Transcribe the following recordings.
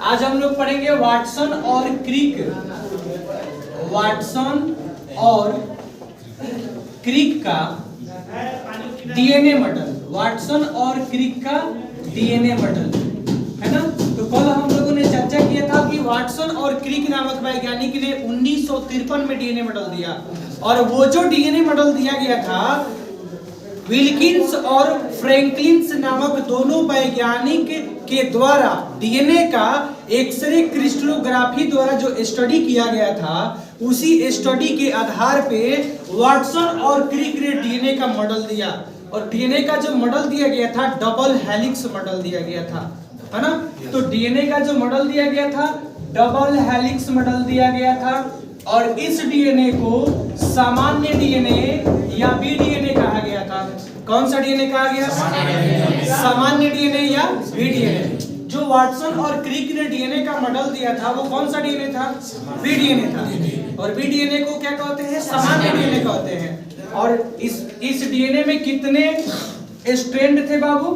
आज हम लोग पढ़ेंगे वाटसन और क्रिक। वाटसन और क्रिक का डीएनए मॉडल। वाटसन और क्रिक का डीएनए मॉडल है ना। तो कल हम लोगों ने चर्चा किया था कि वाटसन और क्रिक नामक वैज्ञानिक ने 1953 में डीएनए मॉडल दिया, और वो जो डीएनए मॉडल दिया गया था विल्किंस और फ्रैंकलिन नामक दोनों वैज्ञानिक के द्वारा डीएनए का एक्सरे क्रिस्टलोग्राफी द्वारा जो स्टडी किया गया था, उसी स्टडी के आधार पे वाटसन और क्रिक ने डीएनए का मॉडल दिया। और डीएनए का जो मॉडल दिया गया था डबल हेलिक्स मॉडल दिया गया था, है ना। तो डीएनए का जो मॉडल दिया गया था डबल हेलिक्स मॉडल दिया गया था, और इस डीएनए को सामान्य डीएनए या बी डीएनए कहा गया था। कौन सा डीएनए कहा गया? सामान्य डीएनए या बी डीएनए। जो वाटसन और क्रिक ने डीएनए का मॉडल दिया था वो कौन सा डीएनए था? बी डीएनए था। और बी डीएनए को क्या कहते हैं? सामान्य डीएनए कहते हैं। और इस डीएनए में कितने स्ट्रैंड थे बाबू?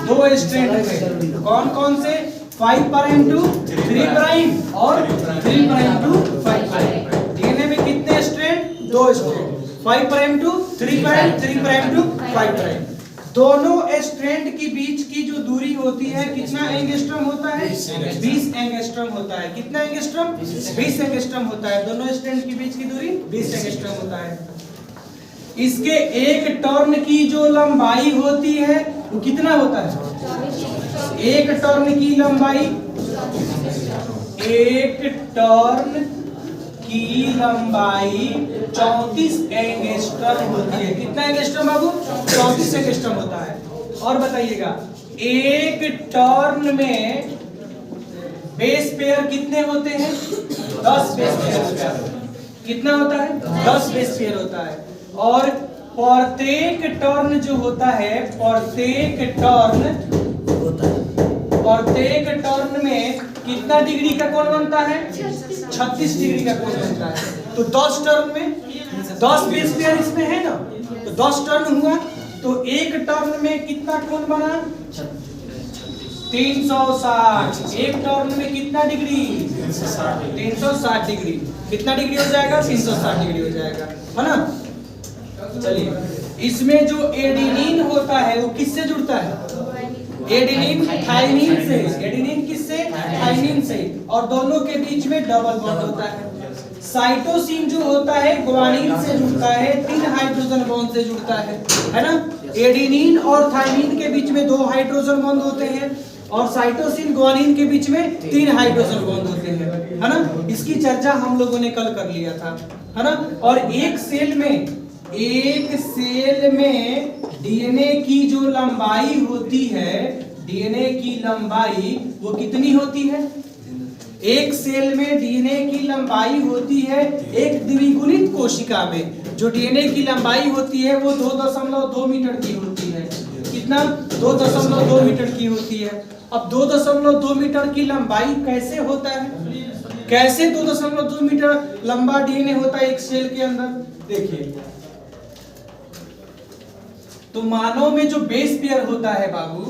2 स्ट्रैंड थे। कौन कौन से? 5 प्राइम टू 3 प्राइम और 3 प्राइम टू 5 प्राइम। डीएनए में कितने strand? 2 strand. 5 prime to 3 prime, 3 prime to 5 prime. दोनों स्ट्रैंड के बीच की जो दूरी होती है कितना एंगस्ट्रॉम होता है? 20 एंगस्ट्रॉम होता है। कितना एंगस्ट्रॉम? 20 एंगस्ट्रॉम होता है। दोनों स्ट्रैंड के बीच की दूरी 20 एंगस्ट्रॉम होता है। इसके एक टर्न की जो लंबाई होती है वो कितना होता है? एक टर्न की लंबाई, एक टर्न की लंबाई 34 एंगस्ट्रॉम होती है। कितना एंगस्ट्रॉम बाबू? 34 एंगस्ट्रॉम होता है। और बताइएगा एक टर्न में बेस पेयर कितने होते हैं? 10 बेस पेयर होता है। कितना होता है? 10 बेस पेयर होता है। और प्रत्येक टर्न जो होता है, प्रत्येक टर्न में कितना डिग्री का कोण बनता है? 36 डिग्री का कोण बनता है। तो 10 टर्न में 10 बेस पेयर इसमें है ना, तो 10 टर्न हुआ तो एक टर्न में कितना कोण बना? 360। एक टर्न में कितना डिग्री? 360 डिग्री। कितना डिग्री हो जाएगा? 360 डिग्री हो जाएगा, है ना। चलिए, इसमें जो एडेनिन होता है वो किससे जुड़ता है? एडेनिन थाइमिन से। एडेनिन किससे? थाइमिन से। और दोनों के बीच में डबल बॉन्ड होता है। साइटोसिन जो होता है ग्वानिन से जुड़ता है, 3 हाइड्रोजन बॉन्ड से जुड़ता है ना। एडेनिन और थाइमिन के बीच में 2 हाइड्रोजन बॉन्ड होते हैं, और साइटोसिन ग्वानिन के बीच में 3 हाइड्रोजन बॉन्ड होते हैं, है ना। इसकी चर्चा हम लोगों ने कल कर लिया था, है ना। और एक सेल में डीएनए की जो लंबाई होती है, डीएनए की लंबाई वो कितनी होती है? एक सेल में डीएनए की लंबाई होती है, एक द्विगुणित कोशिका में जो डीएनए की लंबाई होती है वो 2.2 मीटर की होती है। कितना? 2.2 मीटर की होती है। अब 2.2 मीटर की लंबाई कैसे होता है? कैसे 2.2 मीटर लंबा डीएनए होता है एक सेल के अंदर? देखिए, तो मानव में जो बेस पेयर होता है बाबू,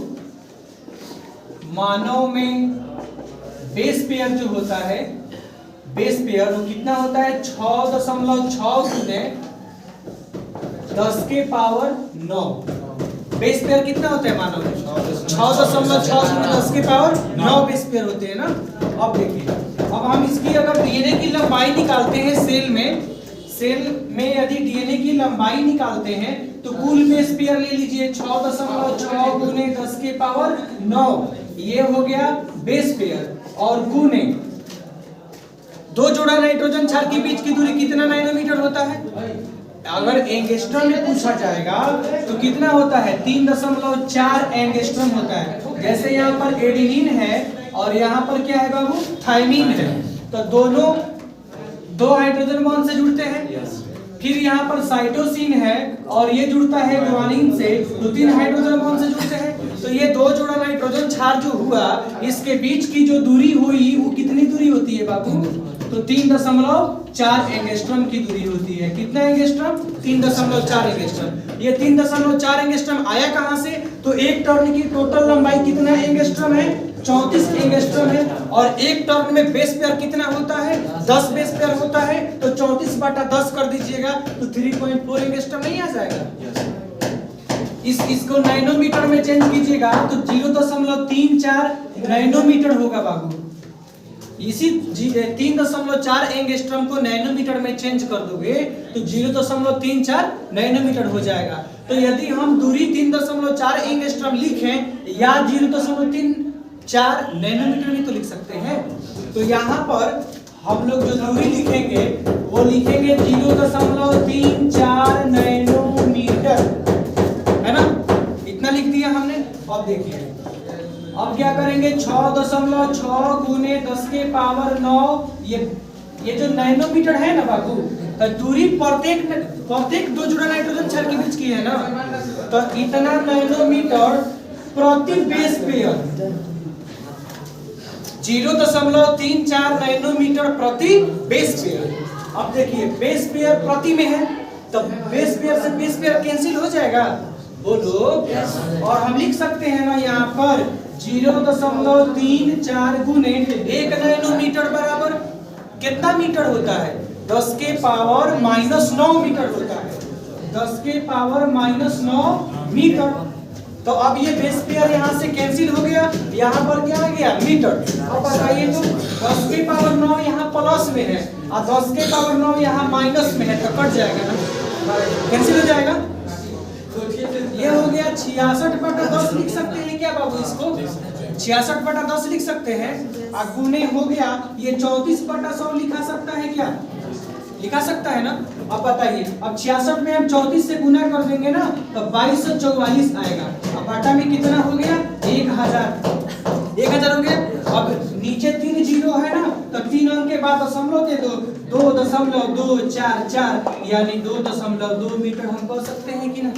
मानव में बेस पेयर जो होता है, बेस पेयर वो कितना होता है? 6.6 गुने 10 के पावर 9। बेस पेयर कितना होता है मानव में? 6.6 गुने 10 के पावर 9 बेस पेयर होते हैं ना। अब देखिए, अब हम इसकी अगर डीएनए की लंबाई निकालते हैं सेल में यदि डीएनए की लंबाई निकालते हैं तो कुल बेस पेयर ले लीजिए 6.6 गुने 10 के पावर 9, ये हो गया बेस पेयर। और गुने 2 जोड़ा नाइट्रोजन क्षार के बीच की दूरी कितना नैनोमीटर होता है? अगर एंगस्ट्रॉम में पूछा जाएगा तो कितना होता है? 3.4 एंगस्ट्रॉम होता है। जैसे यहाँ पर एडेनिन है और यहाँ पर क्या है बाबू? थाइमिन है। तो दोनों 2 हाइड्रोजन बॉन्ड से जुड़ते हैं। फिर यहाँ पर साइटोसिन है और ये जुड़ता है ग्वानिन से, तो 3 हाइड्रोजन बॉन्ड से जुड़ते हैं। तो ये 2 जोड़ा नाइट्रोजन क्षार जो हुआ, इसके बीच की जो दूरी हुई वो कितनी दूरी होती है बाबू? तो 3.4 एंगस्ट्रॉम की दूरी होती है। कितना एंगस्ट्रॉम? 3.4 एंगस्ट्रॉम। ये 3.4 एंगस्ट्रॉम आया कहां से? तो एक टर्न की टोटल लंबाई कितना एंगस्ट्रॉम है? 34 एंगस्ट्रॉम है, और एक टर्न में बेस पेयर कितना होता है? 10 बेस पेयर होता है, तो 34/10 कर दीजिएगा तो 3.4 एंगस्ट्रॉम नहीं आ जाएगा? इसको नैनोमीटर में चेंज कीजिएगा तो 0.34 नैनोमीटर होगा बाबू। इसी 3.4 एंगस्ट्रॉम को नैनोमीटर में चेंज कर दोगे तो 0.34 नैनोमीटर हो जाएगा। तो यदि हम दूरी 3.4 एंगस्ट्रॉम लिखें या 0.34 नैनोमीटर भी तो लिख सकते हैं। तो यहाँ पर हम लोग जो दूरी लिखेंगे वो लिखेंगे 0.34 नैनोमीटर, है ना? इतना लिख दिया हमने। अब देखिए अब क्या करेंगे, 6.6 गुने 10 के पावर 9, ये जो नैनोमीटर है ना बाबू, तो दूरी प्रत्येक दो जुड़ा नाइट्रोजन क्षार के बीच की है ना, तो इतना नैनोमीटर प्रति बेस पेयर, 0.34 नैनोमीटर प्रति बेस पेयर। अब देखिए बेस पेयर प्रति में है तो बेस पेयर से बेस पेयर कैंसिल हो जाएगा, बोलो। और हम लिख सकते हैं ना यहाँ पर 0.34 गुने 1 नैनोमीटर बराबर कितना मीटर होता है? 10 के पावर -9 मीटर होता है, 10 के पावर -9 मीटर। तो अब ये बेस पेयर यहाँ से कैंसिल हो गया, यहाँ पर क्या आ गया? मीटर। अब बताइए तो 10 के पावर 9 यहाँ प्लस में है और 10 के पावर 9 यहाँ माइनस में है, तो कट जाएगा ना, कैंसिल हो जाएगा। ये हो गया 66/10 लिख सकते हैं क्या बाबू? इसको 66/10 लिख सकते हैं। और गुने हो गया ये 34/100 लिखा सकता है क्या? लिखा सकता है ना। अब बताइए, अब 66 में हम 34 से गुना कर देंगे ना तो 2244 आएगा। अब बटा में कितना हो गया? 1000 हो गया। अब नीचे 3 जीरो है ना, तो 3 अंक के बाद दशमलव के 2.244 यानी 2.2 मीटर हम कह सकते हैं कि ना।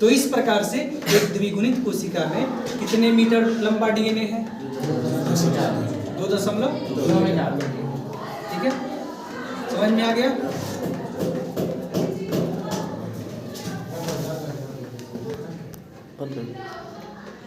तो इस प्रकार से एक द्विगुणित कोशिका में कितने मीटर लंबा डीएनए है? 2.2 मीटर। ठीक है, समझ में आ गया?